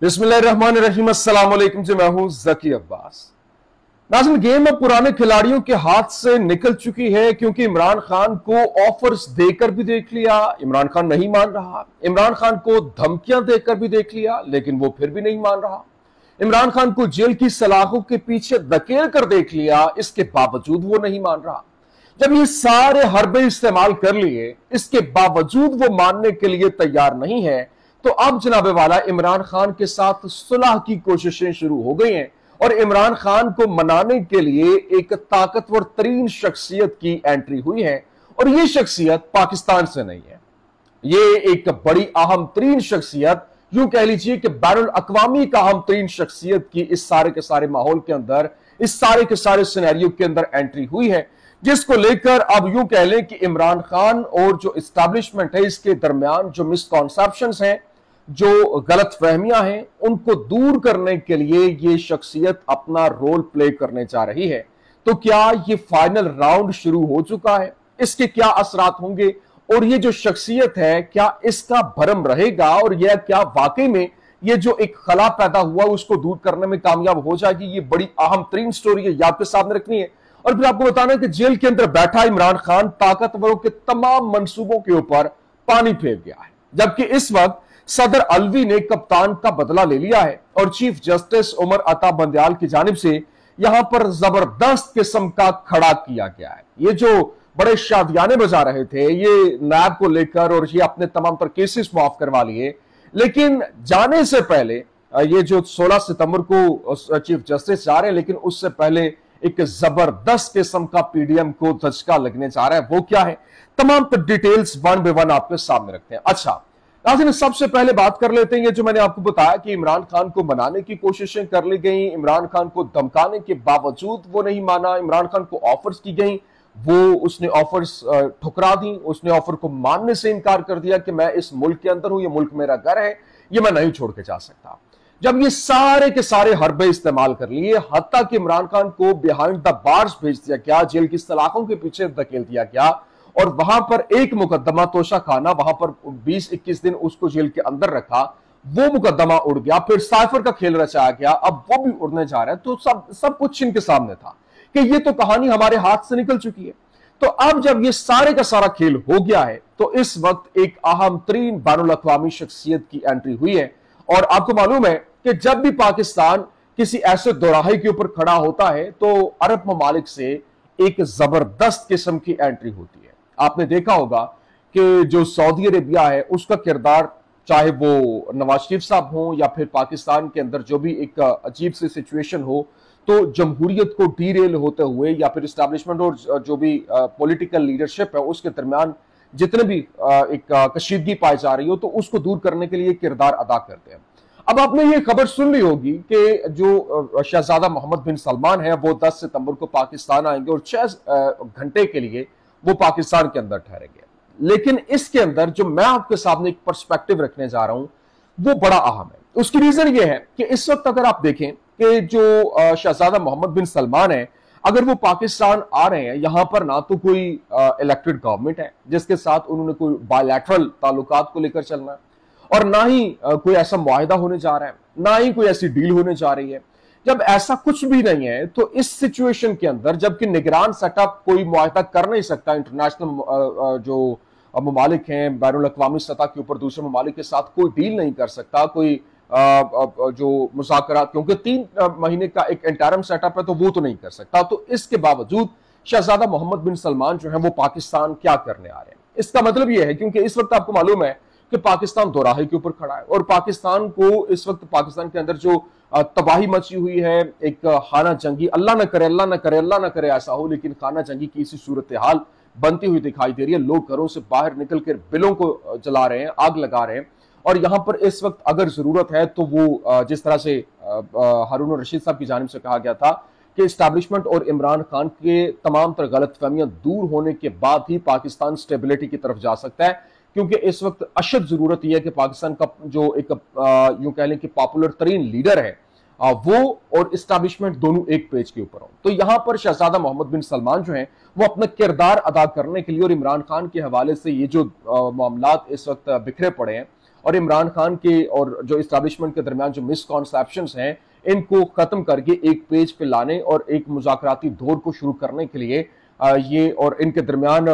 बिस्मिल्लाहिर्रहमानिर्रहीम, अस्सलाम वालेकुम जी। मैं हूं जकी अब्बास। नाज़रीन, गेम अब पुराने खिलाड़ियों के हाथ से निकल चुकी है क्योंकि इमरान खान को ऑफर्स देकर भी देख लिया, इमरान खान नहीं मान रहा। इमरान खान को धमकियां देकर भी देख लिया, लेकिन वो फिर भी नहीं मान रहा। इमरान खान को जेल की सलाखों के पीछे धकेल कर देख लिया, इसके बावजूद वो नहीं मान रहा। जब ये सारे हरबे इस्तेमाल कर लिए, इसके बावजूद वो मानने के लिए तैयार नहीं है, तो अब जनाबे वाला इमरान खान के साथ सुलह की कोशिशें शुरू हो गई हैं और इमरान खान को मनाने के लिए एक ताकतवर तरीन शख्सियत की एंट्री हुई है। और यह शख्सियत पाकिस्तान से नहीं है, ये एक बड़ी अहम तरीन शख्सियत, यूं कह लीजिए कि बैनुल अक़वामी का अहम तरीन शख्सियत की इस सारे के सारे माहौल के अंदर, इस सारे के सारे सिनेरियो के अंदर एंट्री हुई है, जिसको लेकर अब यूं कह लें कि इमरान खान और जो इस्टेब्लिशमेंट है इसके दरमियान जो मिसकॉन्सेप्शंस हैं, जो गलत फहमियां हैं, उनको दूर करने के लिए ये शख्सियत अपना रोल प्ले करने जा रही है। तो क्या ये फाइनल राउंड शुरू हो चुका है? इसके क्या असरात होंगे और ये जो शख्सियत है क्या इसका भरम रहेगा और यह क्या वाकई में ये जो एक खला पैदा हुआ उसको दूर करने में कामयाब हो जाएगी? ये बड़ी अहम तरीन स्टोरी है, ये आपके सामने रखनी है। और फिर आपको बताना है कि जेल के अंदर बैठा इमरान खान ताकतवरों के तमाम मंसूबों के ऊपर पानी फेर गया है, जबकि इस वक्त सदर अलवी ने कप्तान का बदला ले लिया है और चीफ जस्टिस उमर अता बंदयाल की जानिब से यहां पर जबरदस्त किस्म का खड़ा किया गया है। ये जो बड़े शादियाने बजा रहे थे ये नायब को लेकर और ये अपने तमाम तर केसेस माफ करवा लिए, लेकिन जाने से पहले ये जो 16 सितंबर को चीफ जस्टिस जा रहे हैं, लेकिन उससे पहले एक जबरदस्त किस्म का पीडीएम को धचका लगने जा रहा है। वो क्या है, तमाम तर डिटेल्स वन बाय वन आपके सामने रखते हैं। अच्छा नाज़रीन, सबसे पहले बात कर लेते हैं, ये जो मैंने आपको बताया कि इमरान खान को मनाने की कोशिशें कर ली गई, इमरान खान को धमकाने के बावजूद वो नहीं माना, इमरान खान को ऑफर्स की गई, वो उसने ऑफर्स ठुकरा दी, उसने ऑफर को मानने से इनकार कर दिया कि मैं इस मुल्क के अंदर हूं, ये मुल्क मेरा घर है, ये मैं नहीं छोड़ के जा सकता। जब ये सारे के सारे हरबे इस्तेमाल कर लिए, हत्ता कि इमरान खान को बिहाइंड द बार्स भेज दिया गया, जेल की सलाखों के पीछे धकेल दिया गया और वहां पर एक मुकदमा तोशा खाना, वहां पर 20-21 दिन उसको जेल के अंदर रखा, वो मुकदमा उड़ गया, फिर साइफर का खेल रचाया गया, अब वो भी उड़ने जा रहा है। तो सब कुछ इनके सामने था कि ये तो कहानी हमारे हाथ से निकल चुकी है। तो अब जब ये सारे का सारा खेल हो गया है, तो इस वक्त एक अहम तरीन बैनुल अक़वामी शख्सियत की एंट्री हुई है। और आपको मालूम है कि जब भी पाकिस्तान किसी ऐसे दोराहे के ऊपर खड़ा होता है तो अरब ममालिक से एक जबरदस्त किस्म की एंट्री होती है। आपने देखा होगा कि जो सऊदी अरेबिया है उसका किरदार, चाहे वो नवाज शरीफ साहब हो या फिर पाकिस्तान के अंदर जो भी एक अजीब सी सिचुएशन हो, तो जमहूरियत को डीरेल होते हुए या फिर इस्टेब्लिशमेंट और जो भी पॉलिटिकल लीडरशिप है उसके दरमियान जितने भी एक कशीदगी पाई जा रही हो, तो उसको दूर करने के लिए किरदार अदा करते हैं। अब आपने ये खबर सुन ली होगी कि जो शहजादा मोहम्मद बिन सलमान है वो 10 सितंबर को पाकिस्तान आएंगे और 6 घंटे के लिए वो पाकिस्तान के अंदर ठहरेंगे। लेकिन इसके अंदर जो मैं आपके सामने एक पर्सपेक्टिव रखने जा रहा हूं वो बड़ा अहम है। उसकी रीजन ये है कि इस वक्त अगर आप देखें कि जो शहजादा मोहम्मद बिन सलमान है, अगर वो पाकिस्तान आ रहे हैं, यहां पर ना तो कोई इलेक्टेड गवर्नमेंट है जिसके साथ उन्होंने कोई बायलैटरल ताल्लुकात को लेकर चलना है, और ना ही कोई ऐसा मुआहिदा होने जा रहा है, ना ही कोई ऐसी डील होने जा रही है। जब ऐसा कुछ भी नहीं है तो इस सिचुएशन के अंदर, जबकि निगरान सेटअप कोई मुआहिदा कर नहीं सकता, इंटरनेशनल जो ममालिक हैं बैनुल अक़वामी सतह के ऊपर दूसरे ममालिक के साथ कोई डील नहीं कर सकता, कोई जो मुज़ाकरात, क्योंकि 3 महीने का एक इंटरम सेटअप है तो वो तो नहीं कर सकता। तो इसके बावजूद शहजादा मोहम्मद बिन सलमान जो है वो पाकिस्तान क्या करने आ रहे हैं? इसका मतलब ये है क्योंकि इस वक्त आपको मालूम है कि पाकिस्तान दोराहे के ऊपर खड़ा है और पाकिस्तान को इस वक्त पाकिस्तान के अंदर जो तबाही मची हुई है, एक खाना जंगी, अल्लाह न करे अल्लाह न करे अल्लाह न करे ऐसा हो, लेकिन खाना जंगी की इसी सूरत हाल बनती हुई दिखाई दे रही है। लोग घरों से बाहर निकल कर बिलों को जला रहे हैं, आग लगा रहे हैं, और यहां पर इस वक्त अगर जरूरत है तो वो जिस तरह से हारून रशीद साहब की जानिब से कहा गया था कि इस्टेब्लिशमेंट और इमरान खान के तमाम तरह गलतफहमियां दूर होने के बाद ही पाकिस्तान स्टेबिलिटी की तरफ जा सकता है, क्योंकि इस वक्त अशद जरूरत यह है कि पाकिस्तान का जो एक यूं कह लें कि पॉपुलर तरीन लीडर है वो और इस्टेब्लिशमेंट दोनों एक पेज के ऊपर हो। तो यहां पर शहजादा मोहम्मद बिन सलमान जो हैं वो अपना किरदार अदा करने के लिए और इमरान खान के हवाले से ये जो मामलात इस वक्त बिखरे पड़े हैं और इमरान खान के और जो इस्टेब्लिशमेंट के दरमियान जो मिसकॉन्सेप्शंस हैं, इनको खत्म करके एक पेज पे लाने और एक मुज़ाकराती दौर को शुरू करने के लिए ये और इनके दरमियान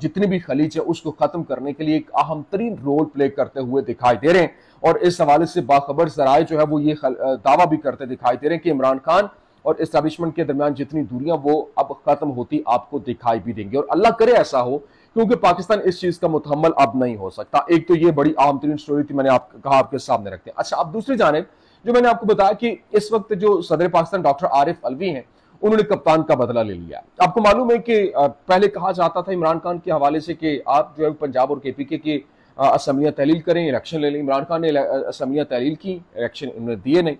जितनी भी खलीज है उसको खत्म करने के लिए एक अहम तरीन रोल प्ले करते हुए दिखाई दे रहे हैं। और इस हवाले से बाखबर जराए जो है वो ये दावा भी करते दिखाई दे रहे हैं कि इमरान खान और इस्टेब्लिशमेंट के दरमियान जितनी दूरियां वो अब खत्म होती आपको दिखाई भी देंगी। और अल्लाह करे ऐसा हो, क्योंकि पाकिस्तान इस चीज का मुतहम्मल अब नहीं हो सकता। एक तो ये बड़ी अहम तरीन स्टोरी थी, मैंने कहा आपके सामने रखते हैं। अच्छा, अब दूसरी जानिब जो मैंने आपको बताया कि इस वक्त जो सदर पाकिस्तान डॉक्टर आरिफ अलवी हैं, उन्होंने कप्तान का बदला ले लिया। आपको मालूम है कि पहले कहा जाता था इमरान खान के हवाले से कि आप जो है पंजाब और केपीके की असम्बलियां तहलील करें, इलेक्शन ले लें। इमरान खान ने असम्बलियां तहलील की, इलेक्शन उन्होंने दिए नहीं।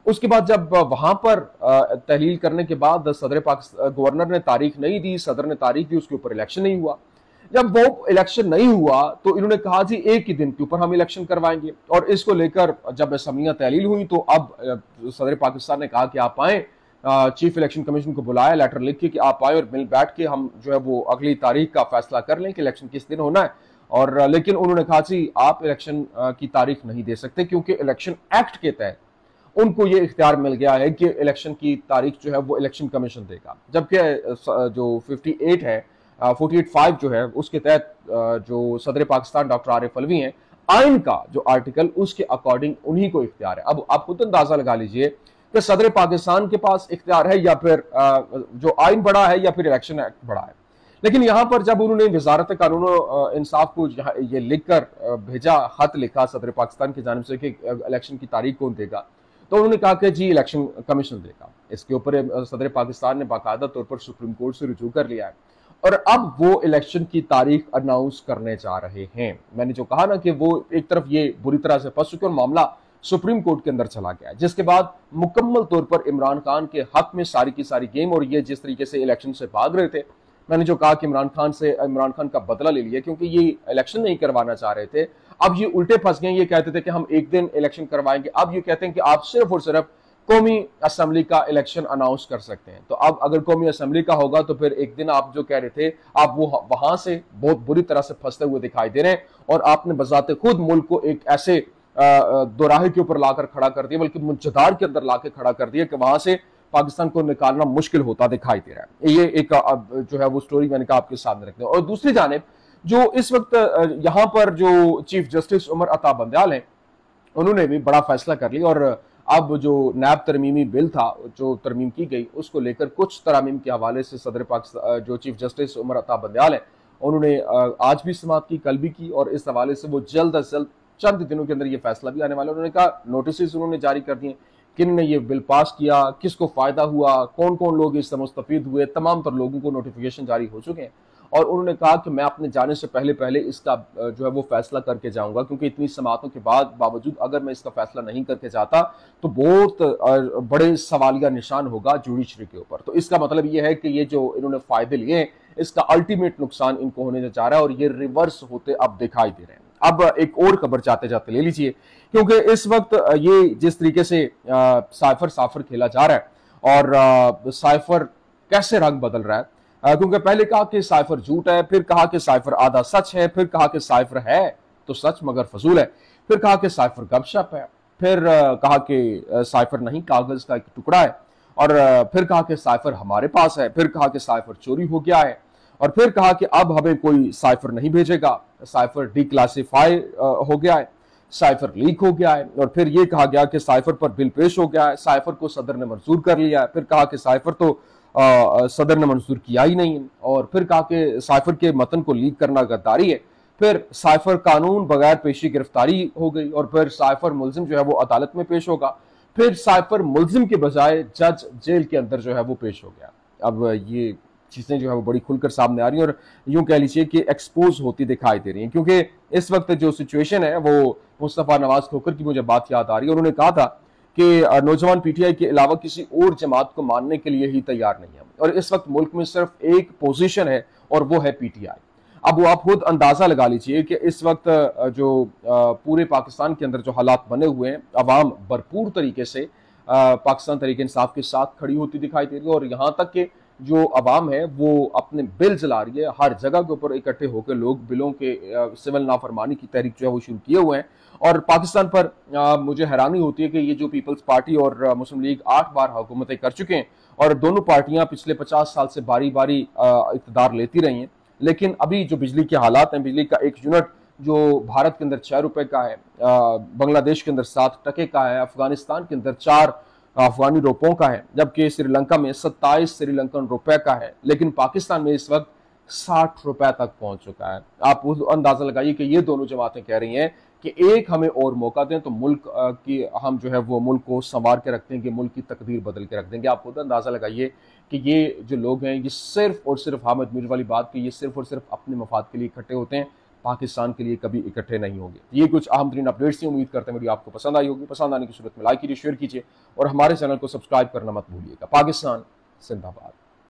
उसके बाद जब वहां पर तहलील करने के बाद सदर पाकिस्तान गवर्नर ने तारीख नहीं दी, सदर ने तारीख दी, उसके ऊपर इलेक्शन नहीं हुआ। जब वो इलेक्शन नहीं हुआ तो इन्होंने कहा जी एक ही दिन के ऊपर हम इलेक्शन करवाएंगे। और इसको लेकर जब असम्बलियां तहलील हुई तो अब सदर पाकिस्तान ने कहा कि आप आए, चीफ इलेक्शन कमीशन को बुलाया, लेटर लिख के कि आप आए और मिल बैठ के हम जो है वो अगली तारीख का फैसला कर लें कि इलेक्शन किस दिन होना है। और लेकिन उन्होंने कहा जी आप इलेक्शन की तारीख नहीं दे सकते, क्योंकि इलेक्शन एक्ट के तहत उनको ये इख्तियार मिल गया है कि इलेक्शन की तारीख जो है वो इलेक्शन कमीशन देगा। जबकि जो 58 है 48(5) जो है उसके तहत जो सदर पाकिस्तान डॉक्टर आरिफ अलवी हैं, आइन का जो आर्टिकल उसके अकॉर्डिंग उन्हीं को इख्तियार है। अब आप खुद अंदाजा लगा लीजिए कि सदर पाकिस्तान के पास इख्तियार है या फिर जो आइन बड़ा है या फिर इलेक्शन एक्ट बड़ा है। लेकिन यहां पर जब उन्होंने वजारत कानून और इंसाफ को ये लिखकर भेजा, खत लिखा सदर पाकिस्तान की जानिब से कि इलेक्शन की तारीख कौन देगा, तो उन्होंने कहा कि जी इलेक्शन कमीशन देगा। इसके ऊपर सदर पाकिस्तान ने बाकायदा तौर पर सुप्रीम कोर्ट से रुजू कर लिया है और अब वो इलेक्शन की तारीख अनाउंस करने जा रहे हैं। मैंने जो कहा ना कि वो एक तरफ ये बुरी तरह से फंस चुके और मामला सुप्रीम कोर्ट के अंदर चला गया, जिसके बाद मुकम्मल तौर पर इमरान खान के हक में सारी की सारी गेम, और ये जिस तरीके से इलेक्शन से भाग रहे थे, मैंने जो कहा कि इमरान खान का बदला ले लिया क्योंकि ये इलेक्शन नहीं करवाना चाह रहे थे। अब ये उल्टे फंस गए। ये कहते थे कि हम एक दिन इलेक्शन करवाएंगे, अब ये कहते हैं कि आप सिर्फ और सिर्फ कौमी असेंबली का इलेक्शन अनाउंस कर सकते हैं। तो अब अगर कौमी असेंबली का होगा तो फिर एक दिन आप जो कह रहे थे, आप वो वहां से बहुत बुरी तरह से फंसते हुए दिखाई दे रहे हैं और आपने बजाते खुद मुल्क को एक ऐसे दोराहे के ऊपर लाकर खड़ा कर दिया, बल्कि मुंजदार के अंदर लाकर खड़ा कर दिया कि वहां से पाकिस्तान को निकालना मुश्किल होता दिखाई दे रहा है। ये एक जो है वो स्टोरी मैंने कहा आपके सामने रखते हैं। और दूसरी जानिब जो इस वक्त यहां पर जो चीफ जस्टिस उमर अता बंदयाल हैं, उन्होंने भी बड़ा फैसला कर लिया और अब जो नैब तरमीमी बिल था जो तरमीम की गई, उसको लेकर कुछ तरमीम के हवाले से सदर पाकिस्तान जो चीफ जस्टिस उमर अता बंदयाल है, उन्होंने आज भी समाअत की, कल भी की, और इस हवाले से वो जल्द अज जल्द चंद दिनों के अंदर ये फैसला भी आने वाला है। उन्होंने कहा नोटिस उन्होंने जारी कर दिए, किन ने ये बिल पास किया, किसको फायदा हुआ, कौन कौन लोग इससे मुस्तफीद हुए, तमाम तर लोगों को नोटिफिकेशन जारी हो चुके हैं। और उन्होंने कहा कि मैं अपने जाने से पहले पहले इसका जो है वो फैसला करके जाऊंगा, क्योंकि इतनी समातों के बावजूद अगर मैं इसका फैसला नहीं करके जाता तो बहुत बड़े सवालिया निशान होगा जुडिशरी के ऊपर। तो इसका मतलब ये है कि ये जो इन्होंने फायदे लिए हैं, इसका अल्टीमेट नुकसान इनको होने जा रहा है और ये रिवर्स होते अब दिखाई दे रहे हैं। अब एक और खबर जाते जाते ले लीजिए, क्योंकि इस वक्त ये जिस तरीके से साइफर साफर खेला जा रहा है और साइफर कैसे रंग बदल रहा है, क्योंकि पहले कहा कि साइफर झूठ है, फिर कहा कि साइफर आधा सच है, फिर कहा कि साइफर है तो सच मगर फजूल है, फिर कहा कि साइफर गपशप है, फिर कहा कि साइफर नहीं कागज का एक टुकड़ा है, और फिर कहा कि साइफर हमारे पास है, फिर कहा कि साइफर चोरी हो गया है, और फिर कहा कि अब हमें कोई साइफर नहीं भेजेगा, साइफर डिक्लासिफाई हो गया है, साइफर लीक हो गया है, और फिर यह कहा गया कि साइफर पर बिल पेश हो गया है, साइफर को सदर ने मंजूर कर लिया है, फिर कहा कि साइफर तो सदर ने मंजूर किया ही नहीं, और फिर कहा कि साइफर के मतन को लीक करना गद्दारी है, फिर साइफर कानून बगैर पेशी गिरफ्तारी हो गई, और फिर साइफर मुल्जिम जो है वो अदालत में पेश होगा, फिर साइफर मुल्जिम के बजाय जज जेल के अंदर जो है वो पेश हो गया। अब ये चीजें जो है वो बड़ी खुलकर सामने आ रही हैं और यूं कह लीजिए कि एक्सपोज होती दिखाई दे रही हैं, क्योंकि इस वक्त जो सिचुएशन है वो मुस्तफा नवाज खोकर की मुझे बात याद आ रही है। उन्होंने कहा था कि नौजवान पीटीआई के अलावा किसी और जमात को मानने के लिए ही तैयार नहीं है, और इस वक्त मुल्क में सिर्फ एक पोजीशन है और वो है पीटीआई। अब वो आप खुद अंदाजा लगा लीजिए कि इस वक्त जो पूरे पाकिस्तान के अंदर जो हालात बने हुए हैं, अवाम भरपूर तरीके से पाकिस्तान तहरीक इंसाफ के साथ खड़ी होती दिखाई दे रही है, और यहाँ तक कि जो अवाम है वो अपने बिल जला रही है। हर जगह के ऊपर इकट्ठे होकर लोग बिलों के सिविल नाफरमानी की तहरीक जो है वो शुरू किए हुए हैं। और पाकिस्तान पर मुझे हैरानी होती है कि ये जो पीपल्स पार्टी और मुस्लिम लीग 8 बार हुकूमतें कर चुके हैं और दोनों पार्टियां पिछले 50 साल से बारी बारी इक़्तिदार लेती रही हैं, लेकिन अभी जो बिजली के हालात हैं, बिजली का 1 यूनिट जो भारत के अंदर 6 रुपए का है, बांग्लादेश के अंदर 7 टके का है, अफगानिस्तान के अंदर 4 अफगानी रुपयों का है, जबकि श्रीलंका में 27 श्रीलंकन रुपए का है, लेकिन पाकिस्तान में इस वक्त 60 रुपए तक पहुंच चुका है। आप अंदाजा लगाइए कि ये दोनों जमातें कह रही हैं कि एक हमें और मौका दें तो मुल्क की हम जो है वो मुल्क को संवार के रख देंगे, मुल्क की तकदीर बदल के रख देंगे। आप खुद अंदाजा लगाइए कि ये जो लोग हैं ये सिर्फ और सिर्फ हामिद मीर वाली बात की, ये सिर्फ और सिर्फ अपने मफाद के लिए इकट्ठे होते हैं, पाकिस्तान के लिए कभी इकट्ठे नहीं होंगे। ये कुछ अहम तरीन अपडेट्स थी। उम्मीद करते हैं वीडियो आपको पसंद आई होगी। पसंद आने की सूरत में लाइक कीजिए, शेयर कीजिए और हमारे चैनल को सब्सक्राइब करना मत भूलिएगा। पाकिस्तान जिंदाबाद।